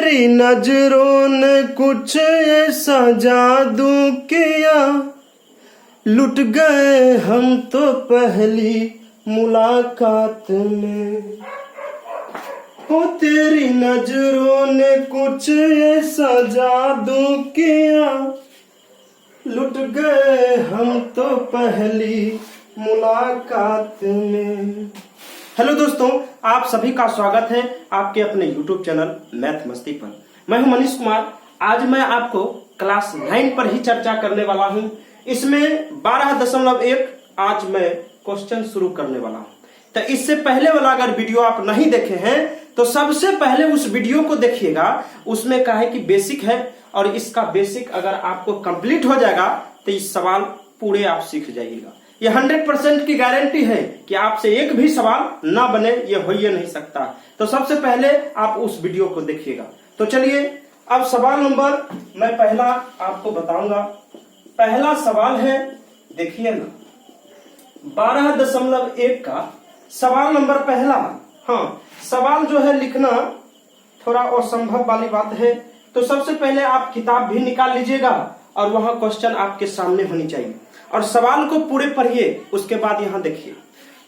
तेरी नजरों ने कुछ ऐसा जादू किया, लुट गए हम तो पहली मुलाकात में। ओ तेरी नजरों ने कुछ ऐसा जादू किया, लुट गए हम तो पहली मुलाकात में। हेलो दोस्तों, आप सभी का स्वागत है आपके अपने YouTube चैनल मैथ मस्ती पर। मैं हूं मनीष कुमार। आज मैं आपको क्लास 9 पर ही चर्चा करने वाला हूं। इसमें 12.1 आज मैं क्वेश्चन शुरू करने वाला हूं। तो इससे पहले वाला अगर वीडियो आप नहीं देखे हैं तो सबसे पहले उस वीडियो को देखिएगा। उसमें क्या है कि बेसिक है, और इसका बेसिक अगर आपको कंप्लीट हो जाएगा तो इस सवाल पूरे आप सीख जाइएगा। ये 100% की गारंटी है कि आपसे एक भी सवाल ना बने, ये हो ही नहीं सकता। तो सबसे पहले आप उस वीडियो को देखिएगा। तो चलिए अब सवाल नंबर मैं पहला आपको बताऊंगा। पहला सवाल है, देखिए ना, 12.1 का सवाल नंबर पहला। हाँ, सवाल जो है लिखना थोड़ा असंभव वाली बात है, तो सबसे पहले आप किताब भी निकाल लीजिएगा और वहां क्वेश्चन आपके सामने होनी चाहिए और सवाल को पूरे पढ़िए। उसके बाद यहाँ देखिए,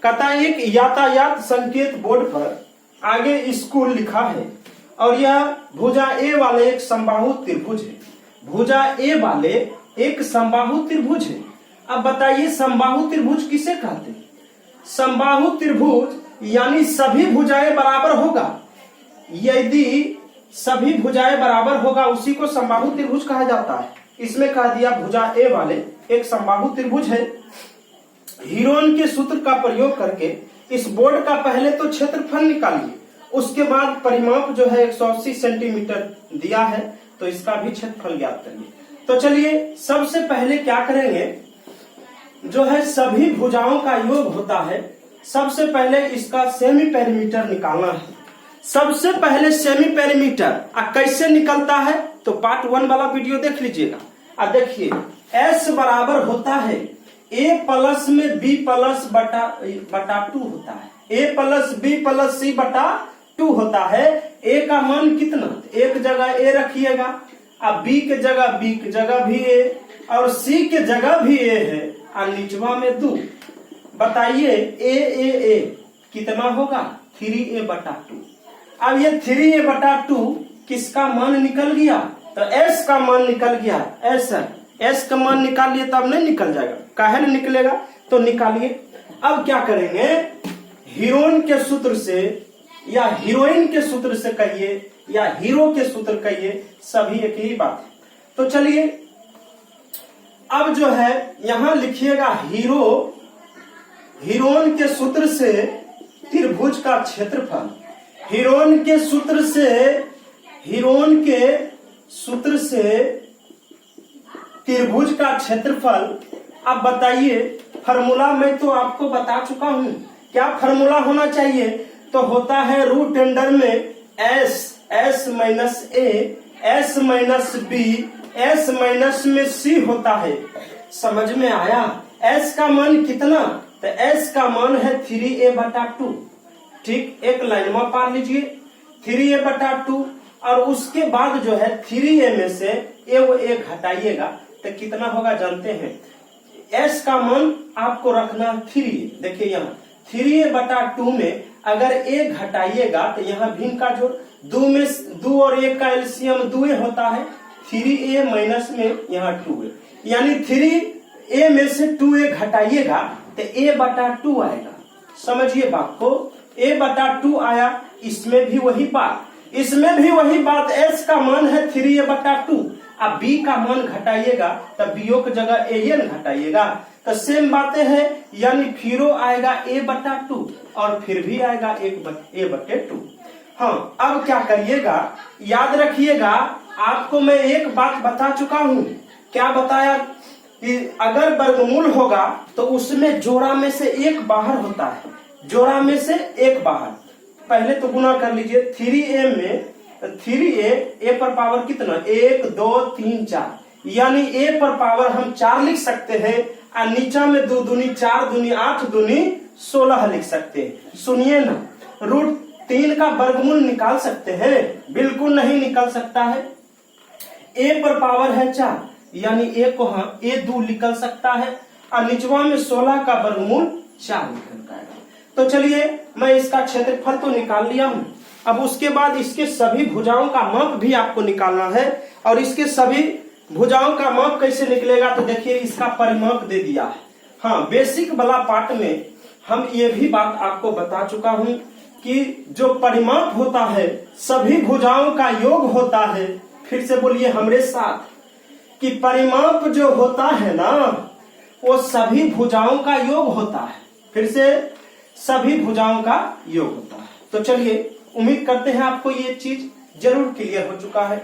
कहता है एक यातायात संकेत बोर्ड पर आगे स्कूल लिखा है और यह भुजा ए वाले एक समबाहु त्रिभुज है। भुजा ए वाले एक समबाहु त्रिभुज है। अब बताइए समबाहु त्रिभुज किसे कहते हैं? समबाहु त्रिभुज यानी सभी भुजाएं बराबर होगा। यदि सभी भुजाएं बराबर होगा उसी को समबाहु त्रिभुज कहा जाता है। इसमें कह दिया भुजा ए वाले एक समबाहु त्रिभुज है। हीरोन के सूत्र का प्रयोग करके इस बोर्ड का पहले तो क्षेत्रफल निकालिए, उसके बाद परिमाप जो है 180 सेंटीमीटर दिया है, तो इसका भी क्षेत्रफल ज्ञात करिए। तो चलिए सबसे पहले क्या करेंगे, जो है सभी भुजाओं का योग होता है। सबसे पहले इसका सेमी पेरीमीटर निकालना है। सबसे पहले सेमी पेरीमीटर कैसे निकलता है तो पार्ट 1 वाला वीडियो देख लीजिएगा। अब देखिए S बराबर होता है A प्लस में B प्लस बटा 2 होता है। A plus B plus C बटा 2 होता है। A का मान कितना, एक जगह A रखिएगा, अब B के जगह B की जगह भी A और C के जगह भी A है और निचवा में 2। बताइए A कितना होगा, 3A बटा 2। अब ये 3A बटा 2 किसका मान निकल गया, तो S का मान निकल गया। S का मान निकालिए तब नहीं निकल जाएगा, काहे नहीं निकलेगा, तो निकालिए। अब क्या करेंगे, हीरोइन के सूत्र से या हीरोइन के सूत्र से कहिए या हीरो के सूत्र कहिए, सभी एक ही बात है। तो चलिए अब जो है यहां लिखिएगा हीरोइन के सूत्र से त्रिभुज का क्षेत्रफल। हीरोइन के सूत्र से त्रिभुज का क्षेत्रफल। अब बताइए, फार्मूला मैं तो आपको बता चुका हूं, क्या फार्मूला होना चाहिए, तो होता है रूट अंडर में S minus A, S minus B, S minus में C होता है। समझ में आया? S का मान कितना, तो S का मान है 3A बटा 2। ठीक, एक लाइन में पा लीजिए 3A बटा 2, और उसके बाद जो है 3A में से A घटाइएगा तो कितना होगा जानते हैं? S का मान आपको रखना 3A। देखिए यहाँ 3A बटा 2 में अगर A घटाइएगा तो यहाँ भिन्न का जोड़, 2 और 1 का एलसीएम 2A होता है। 3A माइनस में यहाँ 2A, यानी 3A में से 2A घटाइएगा तो A बटा 2 आएगा। समझिए बात को, A बटा 2 आया। इसमें भी वही बात, S का मान है 3A बटा 2। अब B का मान घटाइएगा तब BO की जगह AN घटाइएगा, तो सेम बातें हैं, यानी फिर आएगा A बटा 2 और फिर भी आएगा A बटे 2। हाँ, अब क्या करिएगा, याद रखिएगा, आपको मैं एक बात बता चुका हूँ। क्या बताया कि अगर वर्गमूल होगा तो उसमें जोड़ा में से एक बाहर होता है, जोड़ा में से एक बाहर। पहले तो गुना कर लीजिए 3A में 3A A पर पावर कितना, 1 2 3 4, यानी A पर पावर हम 4 लिख सकते हैं और नीचा में 2 दूनी 4 दूनी 8 दूनी 16 लिख सकते हैं। सुनिए ना, रूट 3 का वर्गमूल निकाल सकते हैं? बिल्कुल नहीं निकल सकता है। a पर पावर है 4, यानी a को हम a2 निकल सकता है, और निचवा में 16 का वर्गमूल 4 निकल पाएगा। तो चलिए मैं इसका क्षेत्रफल तो निकाल लिया हूं। अब उसके बाद इसके सभी भुजाओं का माप भी आपको निकालना है। और इसके सभी भुजाओं का माप कैसे निकलेगा? तो देखिए इसका परिमाप दे दिया है। हाँ, बेसिक वाला पार्ट में हम ये भी बात आपको बता चुका हूं कि जो परिमाप होता है सभी भुजाओं का योग होता है। फिर से बोलिए हमरे साथ कि परिमाप जो होता है ना वो सभी भुजाओं का योग होता है। फिर से सभी भुजाओं का योग होता है। तो चलिए उम्मीद करते हैं आपको ये चीज जरूर क्लियर हो चुका है।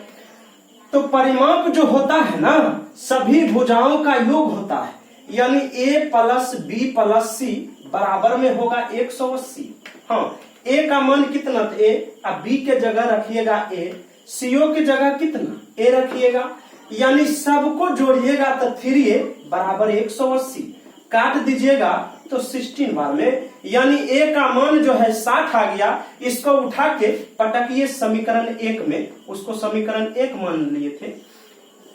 तो परिमाप जो होता है ना सभी भुजाओं का योग होता है, यानी a प्लस बी प्लस सी बराबर में होगा 180। हाँ, a का मान कितना? a, अब b के जगह रखिएगा a, co की जगह कितना? a रखिएगा, यानी सबको जोड़िएगा तो 3a बराबर 180। काट दीजिएगा तो 16 बार में, यानी a का मान जो है 60 आ गया। इसको उठा के पटकिए समीकरण 1 में, उसको समीकरण 1 मान लिए थे।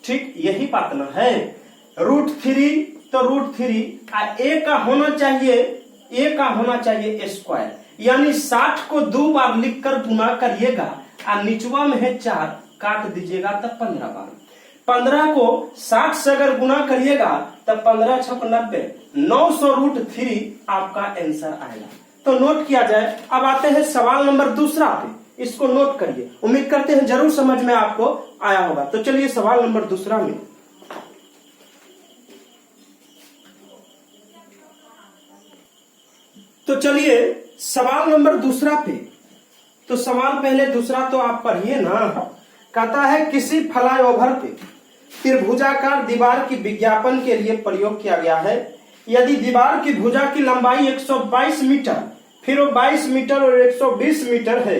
ठीक यही बात ना है। √3 तो √3 a का होना चाहिए, a का होना चाहिए स्क्वायर, यानी 60 को 2 बार लिखकर गुना करिएगा और निचवा में है 4, काट दीजिएगा तब 15 बार। 15 को 60 से अगर गुना करिएगा तब 15 छक 90, 900 √3 आपका आंसर आएगा। तो नोट किया जाए। अब आते हैं सवाल नंबर दूसरा पे, इसको नोट करिए। उम्मीद करते हैं जरूर समझ में आपको आया होगा। तो चलिए सवाल नंबर दूसरा में, तो चलिए सवाल नंबर दूसरा पे। तो सवाल पहले दूसरा तो आप पढ़िए ना। कहता है किसी फ्लाईओवर पे त्रिभुजाकार दीवार की विज्ञापन के लिए प्रयोग किया गया है। यदि दीवार की भुजा की लंबाई 122 मीटर, फिर वो 22 मीटर और 120 मीटर है।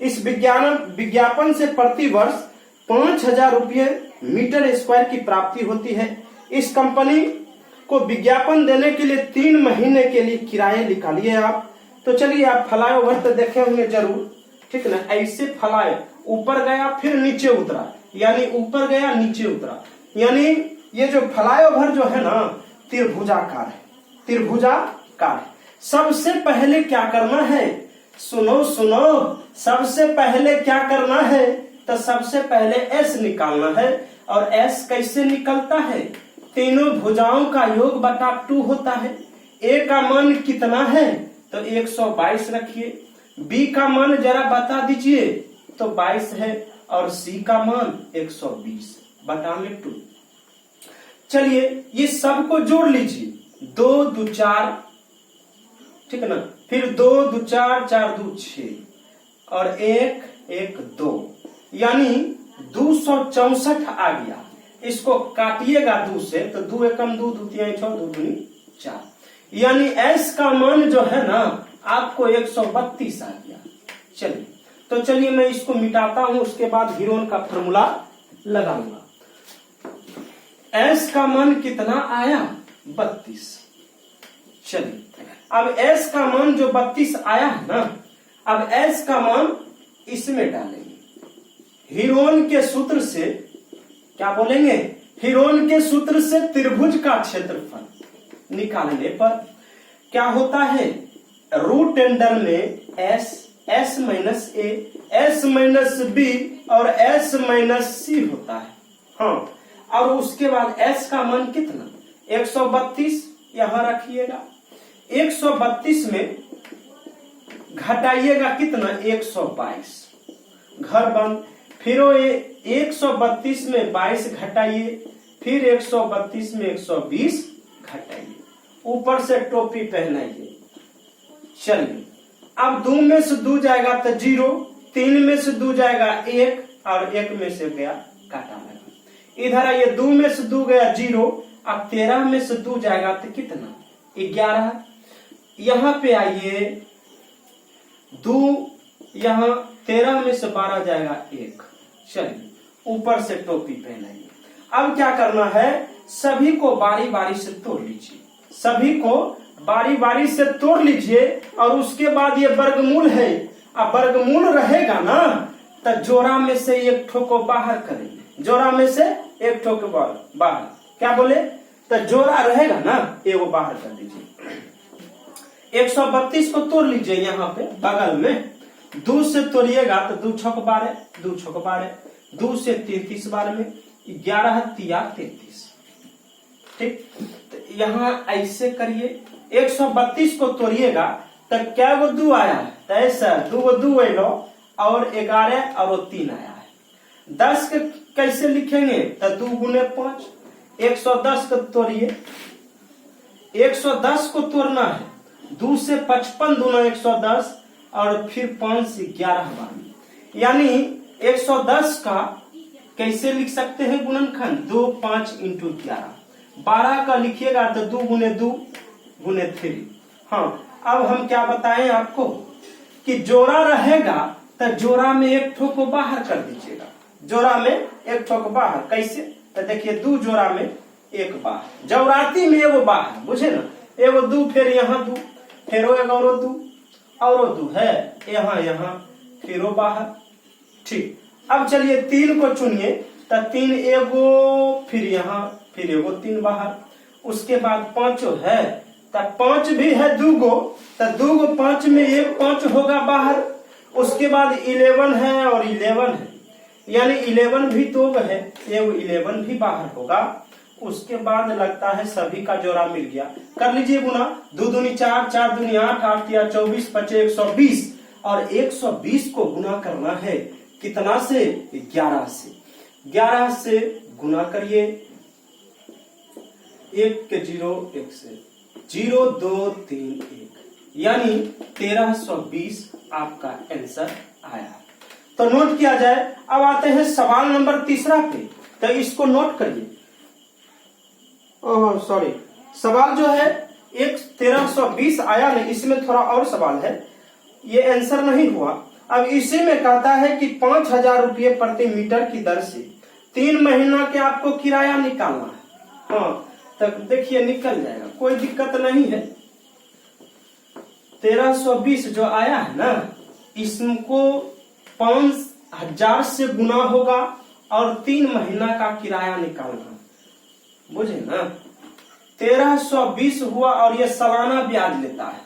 इस विज्ञापन से प्रति वर्ष 5000 रुपये मीटर स्क्वायर की प्राप्ति होती है। इस कंपनी को विज्ञापन देने के लिए 3 महीने के लिए किराए निकालिए आप। तो चलिए आप फ्लाईओवर तो देखे होंगे जरूर, ठीक ना? ऐसे फ्लाई ऊपर गया फिर नीचे उतरा, यानी ऊपर गया नीचे उतरा, यानी ये जो फ्लाईओवर जो है ना त्रिभुजाकार है, त्रिभुजाकार है। सबसे पहले क्या करना है? सुनो सुनो, सबसे पहले क्या करना है? तो सबसे पहले एस निकालना है। और एस कैसे निकलता है? तीनों भुजाओं का योग बटा 2 होता है। ए का मान कितना है? तो 122 रखिए। बी का मान जरा बता दीजिए, तो 22 है। और सी का मान 120 बटा में 2। चलिए ये सबको जोड़ लीजिए। 2 2 4, ठीक है ना? फिर 2 2 4, 4 2 6 और 1 1 2, यानी 264 आ गया। इसको काटिएगा 2 से, तो 2 एकम 2, 2 3 6, 2 दूनी 4, यानी एस का मान जो है ना आपको 132 आ गया। चलिए तो चलिए मैं इसको मिटाता हूं, उसके बाद हीरोन का फॉर्मूला लगाऊंगा। एस का मान कितना आया? 32। चलिए अब एस का मान जो 32 आया है ना, अब एस का मान इसमें डालेंगे। हीरोन के सूत्र से क्या बोलेंगे? हीरोन के सूत्र से त्रिभुज का क्षेत्रफल निकालने पर क्या होता है? रूट अंडर में एस माइनस ए, एस माइनस बी और एस माइनस सी होता है। हाँ, और उसके बाद एस का मान कितना? 132 यहां रखिएगा। 132 में घटाइएगा कितना? 122, घर बंद। फिर 132 में 22 घटाइए, फिर 132 में 120 घटाइए, ऊपर से टोपी पहनाइए। चलिए अब 2 में से 2 जाएगा तो 0, 3 में से 2 जाएगा 1 और 1 में से गया काटा लगा। इधर आइए, 2 में से 2 गया 0, अब 13 में से 2 जाएगा तो कितना? 11। यहां पे आइए, 2 यहां 13 में से 12 जाएगा 1। चलिए ऊपर से टोपी पहनाइए। अब क्या करना है? सभी को बारी बारी से तोड़ लीजिए, सभी को बारी बारी से तोड़ लीजिए। और उसके बाद ये वर्गमूल है अब वर्गमूल रहेगा ना तो जोड़ा में से एक ठो को बाहर करेंगे, जोड़ा में से एक ठो को बाहर, क्या बोले, तो जोड़ा रहेगा ना एगो बाहर कर दीजिए। 132 को तोड़ लीजिए यहाँ पे बगल में, 2 से तोड़िएगा तो 2 छक 12, 2 छक 12, 2 से 33 बार में 11 तिया 33, ठीक। तो यहाँ ऐसे करिए, 132 को तोड़िएगा तो क्या गो 2 आया है, तो ऐसा 2 गो 2 आलो और 11 और 3 आया है। 10 के कैसे लिखेंगे, तो 2 गुने 5, 110 को तोड़िए, 110 को तोड़ना है, 2 से 55 दूना 110 और फिर 5 से 11 बार, यानी 110 का कैसे लिख सकते हैं गुणनखंड, 2 5 इंटू 11, 12 का लिखिएगा तो 2 गुने 2 गुने 3। हाँ, अब हम क्या बताएं आपको कि जोड़ा रहेगा तो जोड़ा में एक ठो को बाहर कर दीजिएगा, जोड़ा में एक ठो को बाहर, कैसे, तो देखिए 2 जोड़ा में एक बाहर, जौराती में एगो बाहर, बुझे ना, एगो 2, फिर यहाँ 2, फिर एगो 2 और 2 है यहाँ यहाँ, फिर बाहर, ठीक। अब चलिए 3 को चुनिए, तो 3 एगो, फिर यहाँ फिर एगो 3 बाहर, उसके बाद 5 है, तो 5 भी है 2 गो, तो 2 गो 5 में एक 5 होगा बाहर, उसके बाद 11 है और 11 है, यानी 11 भी 2 है, एगो 11 भी बाहर होगा। उसके बाद लगता है सभी का जोड़ा मिल गया, कर लीजिए गुना, 2 दूनी 4, 4 दूनी 8, 8 तिया 24, 25 120, और 120 को गुना करना है कितना से, 11 से, 11 से गुना करिए, 1 के 0 1 से 0 2 3 1, यानी 1320 आपका आंसर आया। तो नोट किया जाए। अब आते हैं सवाल नंबर 3 पे, तो इसको नोट करिए। ओह सॉरी, सवाल जो है 1320 आया नहीं, इसमें थोड़ा और सवाल है, ये आंसर नहीं हुआ। अब इसी में कहता है कि 5000 रुपये प्रति मीटर की दर से 3 महीना के आपको किराया निकालना है। हाँ, तब देखिए निकल जाएगा, कोई दिक्कत नहीं है। 1320 जो आया है ना, इसको 5000 से गुना होगा और 3 महीना का किराया निकालना, बुझे ना। 1320 हुआ और ये सालाना ब्याज लेता है,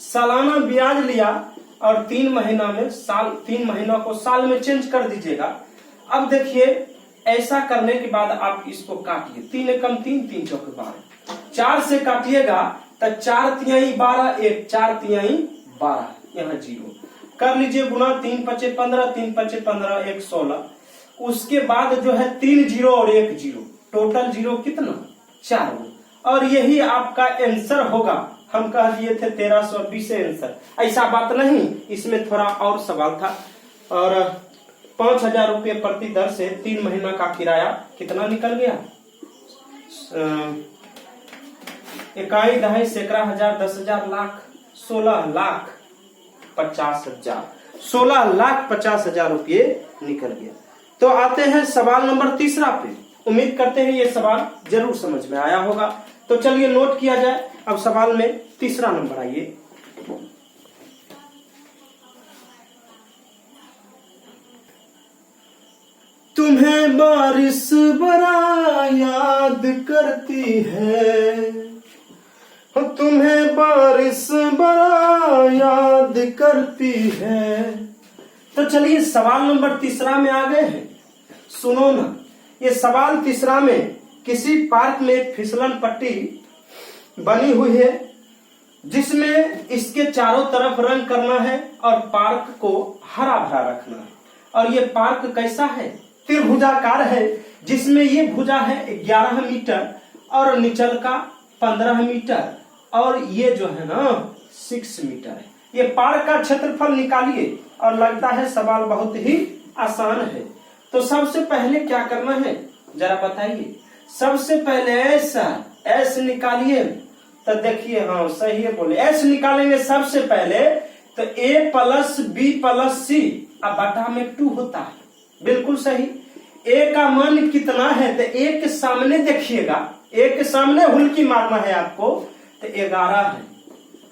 सालाना ब्याज लिया और 3 महीना में साल, 3 महीना को साल में चेंज कर दीजिएगा। अब देखिए ऐसा करने के बाद आप इसको काटिए, 3 एकम 3, 3 चौके 12, 4 से काटिएगा तो 4 तिहाई 12, 1 4 तिहाई 12, यहाँ 0 कर लीजिए गुना, 3 पचे 15, 3 पचे 15, 1 16, उसके बाद जो है 3 0 और 1 0, टोटल 0 कितना, 4, और यही आपका आंसर होगा। हम कह दिए थे 1320 आंसर, ऐसा बात नहीं, इसमें थोड़ा और सवाल था। और 5000 रुपये प्रति दर से 3 महीना का किराया कितना निकल गया, 1 दहाई सैकड़ा हजार 10,000 लाख 16,50,000, 16,50,000 रुपये निकल गया। तो आते हैं सवाल नंबर 3 पे। उम्मीद करते हैं ये सवाल जरूर समझ में आया होगा। तो चलिए नोट किया जाए। अब सवाल में 3 नंबर आइए। तुम्हें बारिश बड़ा याद करती है, तुम्हें बारिश बड़ा याद करती है। तो चलिए सवाल नंबर 3 में आ गए हैं। सुनो ना, ये सवाल 3 में किसी पार्क में एक फिसलन पट्टी बनी हुई है जिसमें इसके चारों तरफ रंग करना है और पार्क को हरा भरा रखना है। और ये पार्क कैसा है, त्रिभुजाकार है, जिसमें ये भुजा है 11 मीटर और निचल का 15 मीटर और ये जो है ना 6 मीटर है। ये पार्क का क्षेत्रफल निकालिए। और लगता है सवाल बहुत ही आसान है। तो सबसे पहले क्या करना है जरा बताइए। सबसे पहले एस निकालिए। तो देखिए, हाँ सही है बोले, एस निकालेंगे सबसे पहले। तो a प्लस बी प्लस सी अब बटा में 2 होता है, बिल्कुल सही। a का मान कितना है, तो a के सामने देखिएगा, a के सामने हुल्की मारना है आपको, तो 11 है।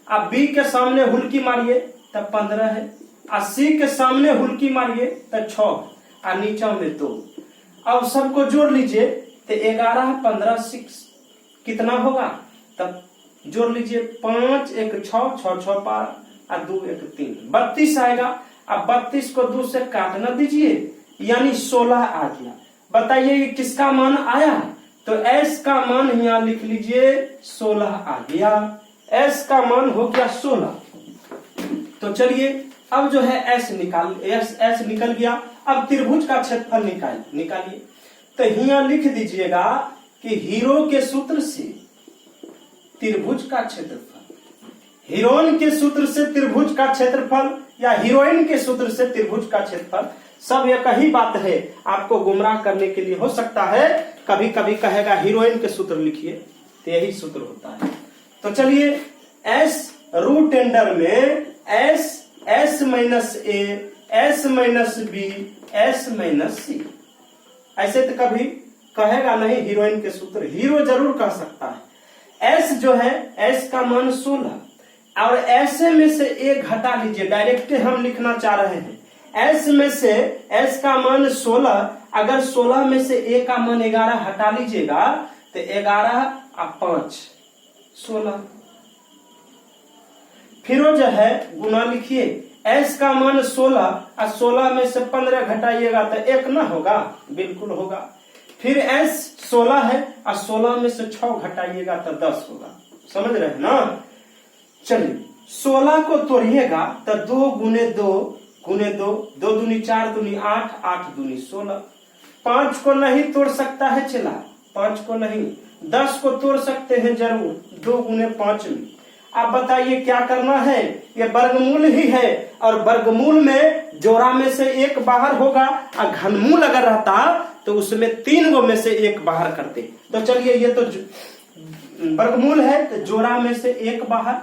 अब b के सामने हुल्की मारिए तब 15 है, 80 के सामने हुल्की मारिए तो 6 और नीचा में 2। अब सबको जोड़ लीजिए तो 11 15 6 कितना होगा, तब जोड़ लीजिए 5 1 6 6 6 12 और 2 1 3 32 आएगा। अब 32 को 2 से काटना दीजिए, यानी 16 आ गया। बताइए ये किसका मान आया, तो s का मान यहाँ लिख लीजिए 16 आ गया। s का मान हो गया 16। तो चलिए अब जो है s निकल गया। अब त्रिभुज का क्षेत्रफल निकालिए। तो यहाँ लिख दीजिएगा कि हीरो के सूत्र से त्रिभुज का क्षेत्रफल, हीरोइन के सूत्र से त्रिभुज का क्षेत्रफल या हीरोइन के सूत्र से त्रिभुज का क्षेत्रफल, सब एक ही बात है। आपको गुमराह करने के लिए हो सकता है, कभी कभी कहेगा हीरोइन के सूत्र लिखिए, तो यही सूत्र होता है। तो चलिए s रूट अंडर में s minus a s minus b s minus c, ऐसे तो कभी कहेगा नहीं हीरोइन के सूत्र, हीरो जरूर कह सकता है। s जो है s का मान 16 और ऐसे में से a घटा लीजिए, डायरेक्ट हम लिखना चाह रहे हैं। s में से s का मान 16, अगर 16 में से a का मान 11 हटा लीजिएगा तो 11 और 5 16। फिर जो है गुना लिखिए, s का मान 16 और 16 में से 15 घटाइएगा तो 1 ना होगा, बिल्कुल होगा। फिर s 16 है और 16 में से 6 घटाइएगा तो 10 होगा, समझ रहे हैं ना। चलिए 16 को तोड़िएगा तो 2 गुने 2 गुने 2, 2 दूनी 4 दूनी 8 8 दूनी 16। 5 को नहीं तोड़ सकता है चला, 5 को नहीं, 10 को तोड़ सकते हैं जरूर, 2 गुने 5 में। आप बताइए क्या करना है, ये वर्गमूल ही है और वर्गमूल में जोड़ा में से एक बाहर होगा और घनमूल अगर रहता तो उसमें 3 गो में से एक बाहर करते। तो चलिए ये तो वर्गमूल है, तो जोड़ा में से एक बाहर,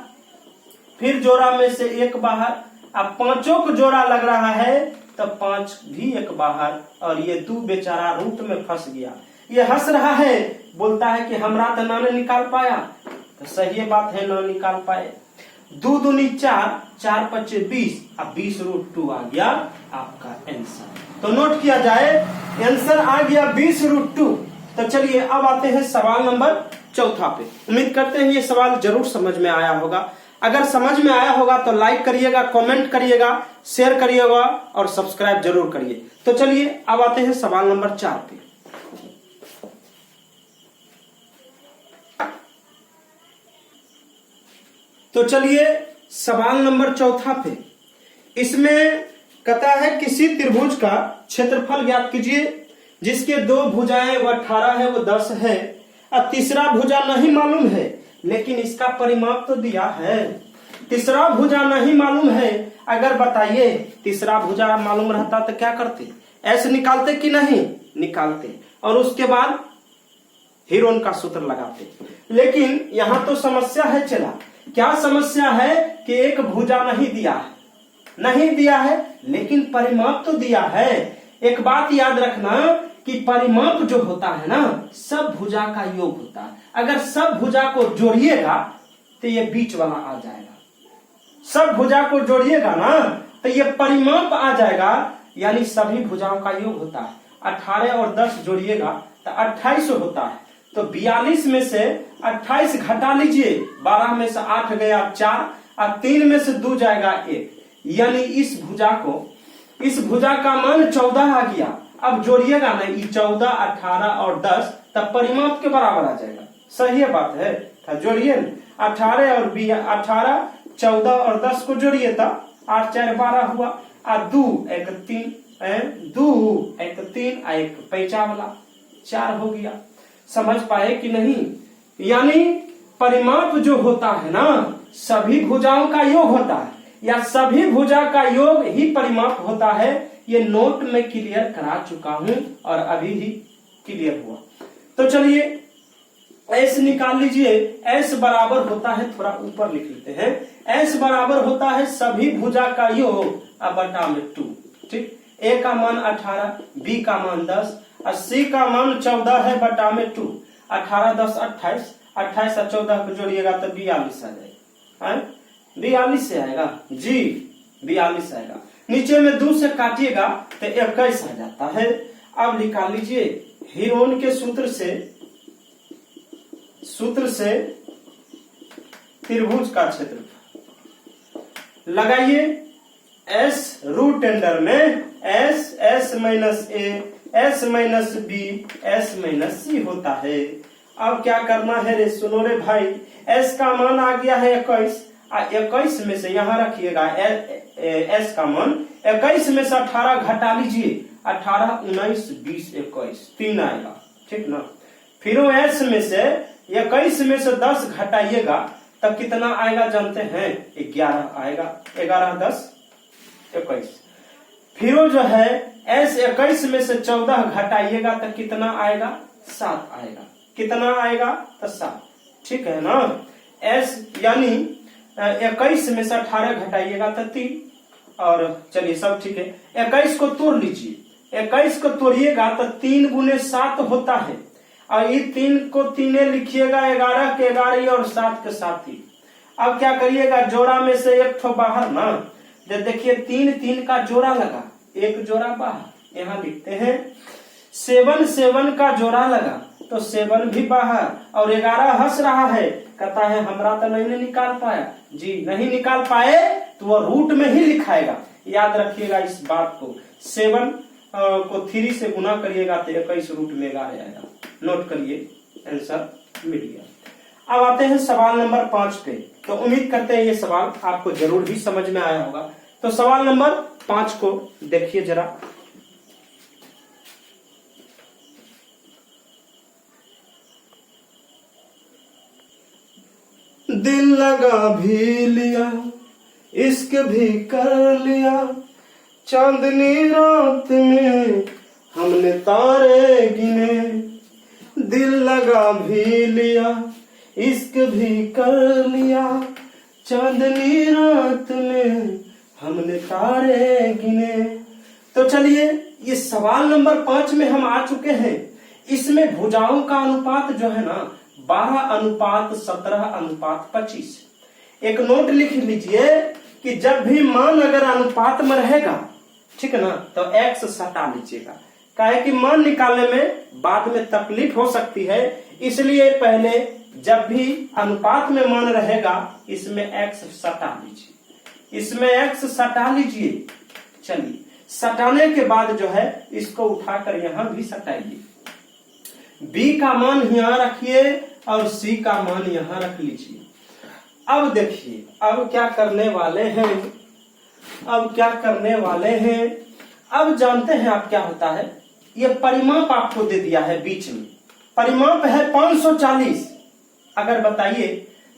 फिर जोड़ा में से एक बाहर। अब 5 को जोड़ा लग रहा है तो 5 भी एक बाहर, और ये 2 बेचारा रूट में फंस गया। ये हंस रहा है, बोलता है कि हमरा तो ना निकाल पाया, तो सही बात है, ना निकाल पाए। 2 दूनी 4 4 5 20 अब 20 रूट 2 आ गया आपका आंसर। तो नोट किया जाए, आंसर आ गया 20 रूट 2। तो चलिए अब आते हैं सवाल नंबर 4 पे। उम्मीद करते हैं ये सवाल जरूर समझ में आया होगा। अगर समझ में आया होगा तो लाइक करिएगा, कमेंट करिएगा, शेयर करिएगा और सब्सक्राइब जरूर करिए। तो चलिए अब आते हैं सवाल नंबर 4 पे। तो चलिए सवाल नंबर 4 पे, इसमें कहता है किसी त्रिभुज का क्षेत्रफल ज्ञात कीजिए जिसके 2 भुजाएं वो 18 है, वो 10 है, और तीसरा भुजा नहीं मालूम है लेकिन इसका परिमाप तो दिया है। तीसरा भुजा नहीं मालूम है, अगर बताइए तीसरा भुजा मालूम रहता तो क्या करते, ऐसे निकालते कि नहीं निकालते, और उसके बाद हीरोइन का सूत्र लगाते। लेकिन यहां तो समस्या है चला, क्या समस्या है कि एक भुजा नहीं दिया है लेकिन परिमाप तो दिया है। एक बात याद रखना कि परिमाप जो होता है ना, सब भुजा का योग होता है। अगर सब भुजा को जोड़िएगा तो ये बीच वाला आ जाएगा, सब भुजा को जोड़िएगा ना तो ये परिमाप आ जाएगा, यानी सभी भुजाओं का योग होता है। 18 और 10 जोड़िएगा तो 28 होता है। तो 42 में से 28 घटा लीजिए, 12 में से 8 गया 4 और 3 में से 2 जाएगा 1, यानी इस भुजा का मान 14 आ गया। अब जोड़िएगा ना, ये 14 18 और 10 तब परिमाप के बराबर आ जाएगा। सही बात है, जोड़िए 18 और 18 14 और 10 को जोड़िए तो 8 4 12 हुआ, और 2 1 3 2 1 3 1 पैंचा वाला 4 हो गया। समझ पाए कि नहीं, यानी परिमाप जो होता है ना, सभी भुजाओं का योग होता है या सभी भुजा का योग ही परिमाप होता है। ये नोट में क्लियर करा चुका हूं और अभी ही क्लियर हुआ। तो चलिए s निकाल लीजिए। s बराबर होता है, थोड़ा ऊपर लिख लेते हैं, s बराबर होता है सभी भुजा का योग बटा में 2। ठीक, a का मान 18, b का मान 10 और c का मान 14 है बटा में 2। 18 10 28, 28 और 14 को जोड़िएगा तो 42 आ जाएगा। 42 से आएगा जी, 42 आएगा। नीचे में 2 से काटिएगा तो 21 आ जाता है। अब निकाल लीजिए हीरोन के सूत्र से त्रिभुज का क्षेत्रफल लगाइए। S रूट अंडर में S minus A S minus B S minus C होता है। अब क्या करना है रे, सुनो रे भाई, S का मान आ गया है 21, 21 में से यहाँ रखिएगा S का मान 21 में से 18 घटा लीजिए, 18 19 20 21 3 आएगा, ठीक ना। फिर S में से 21 में से 10 घटाइएगा तब कितना आएगा जानते हैं, 11 आएगा, 11 10 21। फिर जो है S 21 में से 14 घटाइएगा तो कितना आएगा, 7 आएगा, कितना आएगा तो 7, ठीक है ना। S यानी 21 में से 18 घटाइएगा तो 3, और चलिए सब ठीक है। 21 को तोड़ लीजिए, 21 को तोड़िएगा तो 3 गुने 7 होता है, और ये 3 को 3 लिखिएगा, 11 के 11 और 7 के 7 ही। अब क्या करिएगा, जोड़ा में से एक ठो बाहर ना, देखिए 3 3 का जोड़ा लगा, एक जोड़ा बाहर, यहाँ लिखते हैं 7 7 का जोड़ा लगा तो 7 भी बाहर, और 11 हंस रहा है, कहता है हमरा तो नहीं निकाल पाया। जी नहीं निकाल पाए तो वो रूट में ही लिखाएगा, याद रखिएगा इस बात को। 7 को 3 से गुना करिएगा तो 21 रूट में 11 आएगा, नोट करिए, आंसर मिल गया। अब आते हैं सवाल नंबर 5 पे। तो उम्मीद करते हैं ये सवाल आपको जरूर भी समझ में आया होगा। तो सवाल नंबर 5 को देखिए जरा। दिल लगा भी लिया, इश्क भी कर लिया, चांदनी रात में हमने तारे गिने। दिल लगा भी लिया, इश्क भी कर लिया, चांदनी रात में हमने तारे गिने। तो चलिए ये सवाल नंबर 5 में हम आ चुके हैं। इसमें भुजाओं का अनुपात जो है ना 12:17:25। एक नोट लिख लीजिए कि जब भी मान अगर अनुपात में रहेगा, ठीक है ना, तो x सटा लीजिएगा, काहे कि मान निकालने में बाद में तकलीफ हो सकती है, इसलिए पहले जब भी अनुपात में मान रहेगा इसमें x सटा लीजिए, इसमें x सटा लीजिए। चलिए सटाने के बाद जो है इसको उठाकर यहां भी सटाइए। b का मान यहां रखिए और c का मान यहां रख लीजिए। अब देखिए अब क्या करने वाले हैं, अब क्या करने वाले हैं, अब जानते हैं आप क्या होता है। ये परिमाप आपको दे दिया है, बीच में परिमाप है 540। अगर बताइए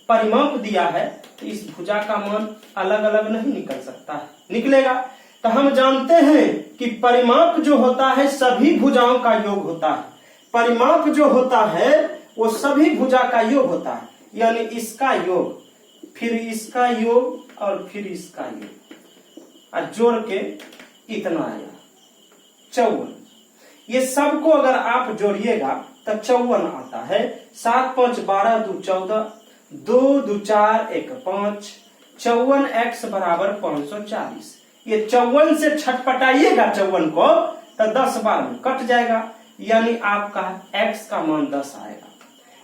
परिमाप दिया है तो इस भुजा का मान अलग अलग नहीं निकल सकता है, निकलेगा। तो हम जानते हैं कि परिमाप जो होता है सभी भुजाओं का योग होता है। परिमाप जो होता है वो सभी भुजा का योग होता है, यानी इसका योग फिर इसका योग और फिर इसका योग, और जोड़ के इतना आया 54। ये सबको अगर आप जोड़िएगा तो 54 आता है। 7 5 12 2 14, 2 2 4 1 5, 54x बराबर 540। ये 54 से छटपटाइएगा 54 को तो 10 बार में कट जाएगा, यानी आपका x का मान 10 आएगा।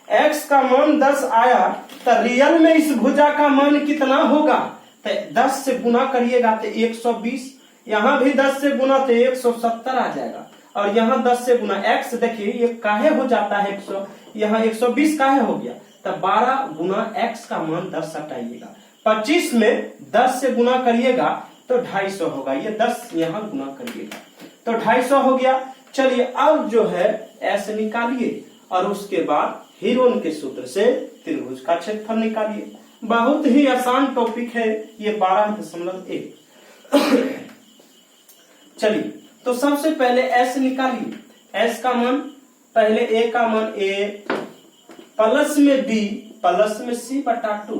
x का मान 10 आया तो रियल में इस भुजा का मान कितना होगा, तो 10 से गुना करिएगा तो 120, यहाँ भी 10 से गुना तो 170 आ जाएगा, और यहाँ 10 से गुना x देखिए ये काहे हो जाता है 100, यहाँ 120 काहे हो गया, तो 12 गुना x का मान 10 हटाइएगा। 25 में 10 से गुना करिएगा तो 250 होगा, ये 10 यहाँ गुना करिएगा तो 250 हो गया। चलिए अब जो है ऐसे निकालिए और उसके बाद हीरोन के सूत्र से त्रिभुज का क्षेत्रफल निकालिए। बहुत ही आसान टॉपिक है ये 12.1। चलिए तो सबसे पहले s निकालिए। s का मान पहले a का मान a प्लस में b प्लस में c बटा 2।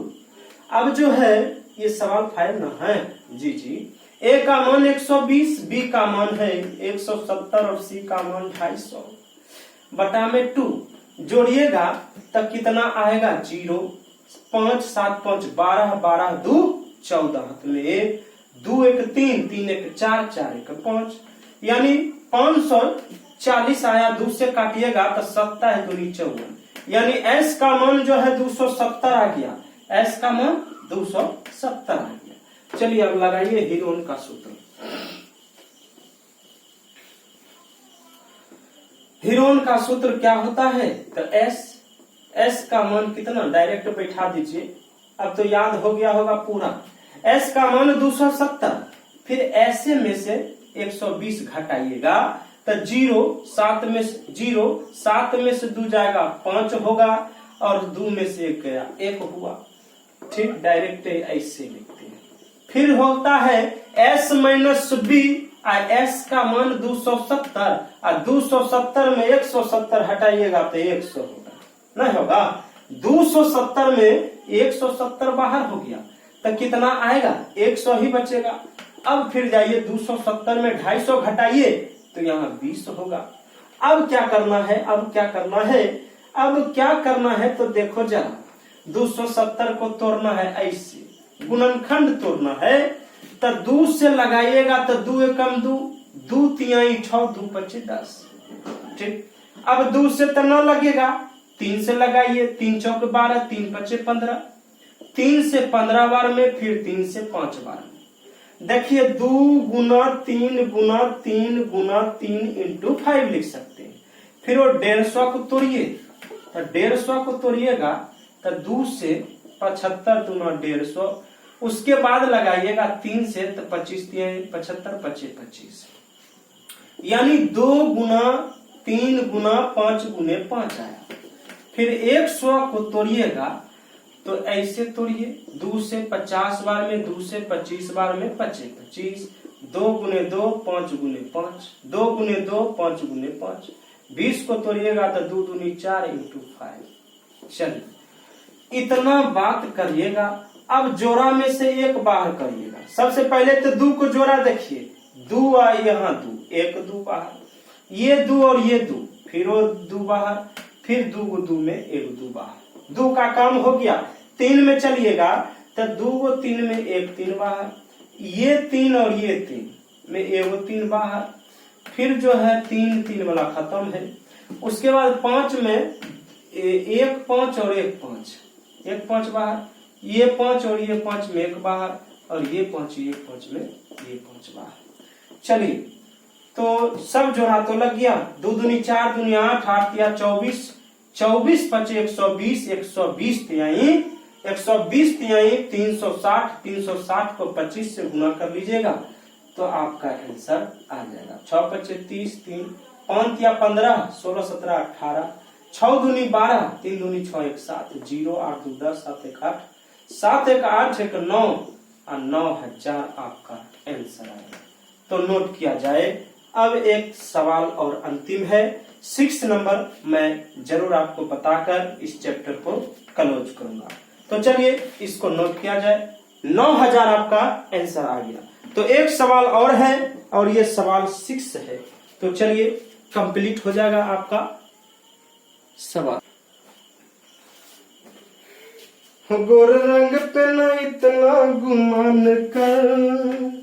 अब जो है ये सवाल फाइल ना है जी जी। a का मान 120, b का मान है 170 और c का मान 250 बटा में 2। जोड़िएगा तब कितना आएगा 0। 5 7 5 12, 12 2 14, में 2 एक 3, 3 एक 4, 4 एक 5, यानी 540 आया। 2 से काटिएगा तो 7 दूनी 54, यानी s का मान जो है 270 आ गया। s का मान 270 आ गया। चलिए अब लगाइए हीरोन का सूत्र। हीरोन का सूत्र क्या होता है? तो s का मान कितना, डायरेक्ट बैठा दीजिए, अब तो याद हो गया होगा पूरा। s का मान 270, फिर ऐसे में से 120 घटाइएगा तो 0, 7 में से 2 जाएगा 5 होगा, और 2 में से 1 गया 1 हुआ। ठीक, डायरेक्ट ऐसे लिखते हैं। फिर होता है s माइनस b, s का मान 270, और 270 में 170 हटाइएगा तो 100 होगा, नहीं होगा? 270 में 170 बाहर हो गया तो कितना आएगा? 100 ही बचेगा। अब फिर जाइए 270 में 250 घटाइए तो यहाँ 20 होगा। अब क्या करना है? तो देखो जरा, 270 को तोड़ना है, ऐसे गुणनखंड तोड़ना है, तो 2 से लगाइएगा तो 2 एकम 2, 2 तिहाई 6, 2 पच्चीस 10। ठीक, अब 2 से तो न लगेगा, 3 से लगाइए, 3 चौक 12, 3 पच्चीस 15, 3 से 15 बार में, फिर 3 से 5 बार में। देखिए 2 गुना 3 गुना 3 गुना 3 इंटू 5 लिख सकते हैं। फिर वो 150 को तोड़िए, तो 150 को तोड़िएगा तो 2 से 75 दूना 150, उसके बाद लगाइएगा 3 से तो 25 75 25 25, यानी 2 गुना 3 गुना 5 गुने 5 आया। फिर 100 को तोड़िएगा तो ऐसे तोड़िए, 2 से 50 बार में, 2 से 25 बार में 25 25, 2 गुने 2 5 गुने 5, 2 गुने 2 5 गुने 5, 20 को तोड़िएगा तो 2 दूनी 4 इंटू 5। चलिए इतना बात करिएगा। अब जोड़ा में से 1 बाहर करिएगा। सबसे पहले तो 2 को जोड़ा देखिए, 2 आई यहाँ 2, 1 2 बाहर, ये 2 और ये 2, फिर वो 2 बाहर, फिर 2 2 में 1 2 बाहर, 2 का काम हो गया। 3 में चलिएगा तो 2 3 में 1 3 बाहर, ये 3 और ये 3 में 1 3 बाहर, फिर जो है 3 3 वाला खत्म है। उसके बाद 5 में 1 5 और 1 5, 1 5 बाहर, ये 5 और ये 5 में 1 बाहर, और ये 5 ये 5 में ये 5 बाहर। चलिए तो सब जोड़ा तो लग गया। 2 दूनी 4 दूनी 8, 8 या 24, 24 5 120, 120 तिहाई 120 तिहाई 360, 360 को 25 से गुना कर लीजिएगा तो आपका आंसर आ जाएगा। 6 25 30, 3 5 या 15, 16 17 18, 6 दूनी 12, 3 दूनी 6 1 7, 0 8 2 10, 7 1 8, 7 1 8 1 9, और 9000 आपका आंसर आएगा। तो नोट किया जाए। अब एक सवाल और अंतिम है, 6 नंबर मैं जरूर आपको बताकर इस चैप्टर को क्लोज करूंगा। तो चलिए इसको नोट किया जाए। 9000 आपका आंसर आ गया। तो एक सवाल और है, और ये सवाल 6 है। तो चलिए कंप्लीट हो जाएगा आपका सवाल। गोर रंग पे न इतना गुमान कर,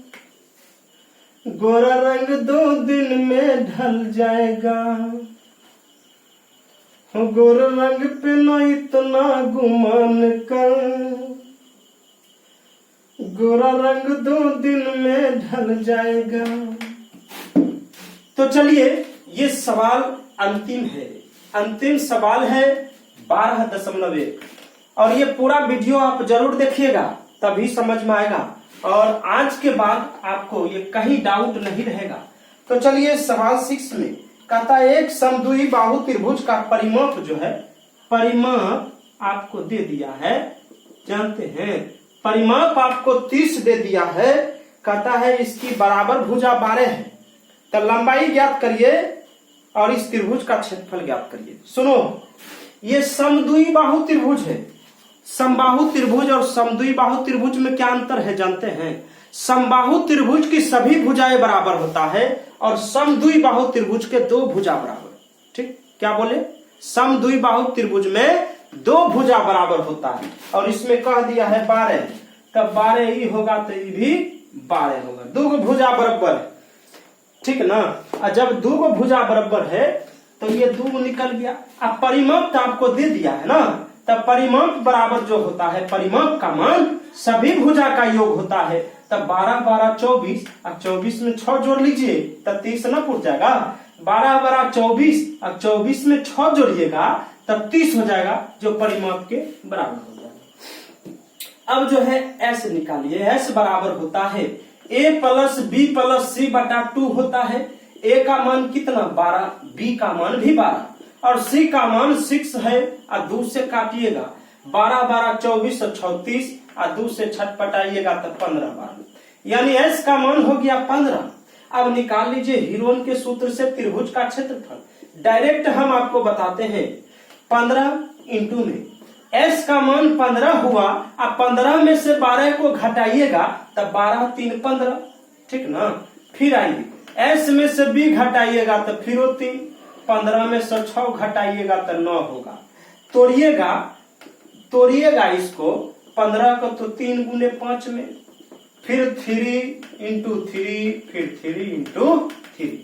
गोरा रंग 2 दिन में ढल जाएगा। गोर रंग पे न इतना गुमान कर, गोरा रंग 2 दिन में ढल जाएगा। तो चलिए ये सवाल अंतिम है, अंतिम सवाल है 12.1, और ये पूरा वीडियो आप जरूर देखिएगा तभी समझ में आएगा, और आज के बाद आपको ये कहीं डाउट नहीं रहेगा। तो चलिए सवाल 6 में कहता है एक समद्विबाहु बाहु त्रिभुज का परिमाप जो है, परिमाप आपको दे दिया है, जानते हैं परिमाप आपको 30 दे दिया है। कहता है इसकी बराबर भुजा 12 है, तो लंबाई ज्ञात करिए और इस त्रिभुज का क्षेत्रफल ज्ञात करिए। सुनो, ये समद्विबाहु त्रिभुज है। समबाहु त्रिभुज और समद्विबाहु त्रिभुज में क्या अंतर है जानते हैं? समबाहु त्रिभुज की सभी भुजाएं बराबर होता है, और समद्विबाहु त्रिभुज के 2 भुजा बराबर। ठीक, क्या बोले? समद्विबाहु त्रिभुज में 2 भुजा बराबर होता है, और इसमें कह दिया है 12, तब 12 ही होगा तो ये भी 12 होगा। दो गो भुजा बराबर है, ठीक ना। और जब दो गो भुजा बराबर है तो ये दो गो निकल गया। अब परिमाप तो आपको दे दिया है ना, तब परिमाप बराबर जो होता है, परिमाप का मान सभी भुजा का योग होता है। तब 12 12 24, अब 24 में 6 जोड़ लीजिए तब 30 ना पूछ जाएगा। 12 12 24, अब 24 में 6 जोड़िएगा तब 30 हो जाएगा, जो परिमाप के बराबर हो जाएगा। अब जो है एस निकालिए। एस बराबर होता है a प्लस बी प्लस सी बटा 2 होता है। a का मान कितना 12, b का मान भी 12 और c का मान 6 है। और 2 से काटिएगा 12 12 24 और 36 और 2 से छटपटाइएगा तो 15 12, यानी s का मान हो गया 15। अब निकाल लीजिए हीरोन के सूत्र से त्रिभुज का क्षेत्रफल। डायरेक्ट हम आपको बताते हैं 15 इंटू में s का मान 15 हुआ। अब 15 में से 12 को घटाइएगा तब 12 3 15, ठीक ना। फिर आइए s में से b घटाइएगा तो फिर 3, 15 में से 6 घटाइएगा तो 9 होगा। तोड़िएगा इसको 15 को तो 3 गुने 5 में, फिर 3 इंटू 3, फिर 3 इंटू 3।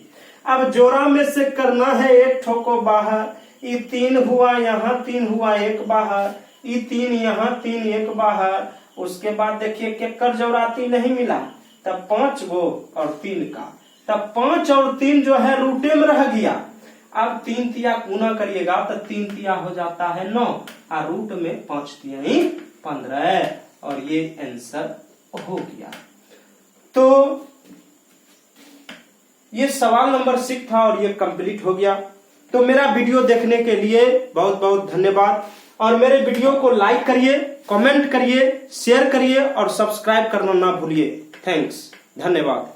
अब जोड़ा में से करना है एक ठोको बाहर। ये 3 हुआ, यहाँ 3 हुआ, एक बाहर। ये 3 यहाँ 3 एक बाहर। उसके बाद देखिए केकर जोड़ाती नहीं मिला, तब 5 गो और 3 का, तब 5 और 3 जो है रूटे में रह गया। अब 3 तिया गुना करिएगा तो 3 तिया हो जाता है 9 और रूट में 5 तियाई 15 और ये आंसर हो गया। तो ये सवाल नंबर 6 था और ये कंप्लीट हो गया। तो मेरा वीडियो देखने के लिए बहुत बहुत धन्यवाद और मेरे वीडियो को लाइक करिए, कमेंट करिए, शेयर करिए और सब्सक्राइब करना ना भूलिए। थैंक्स, धन्यवाद।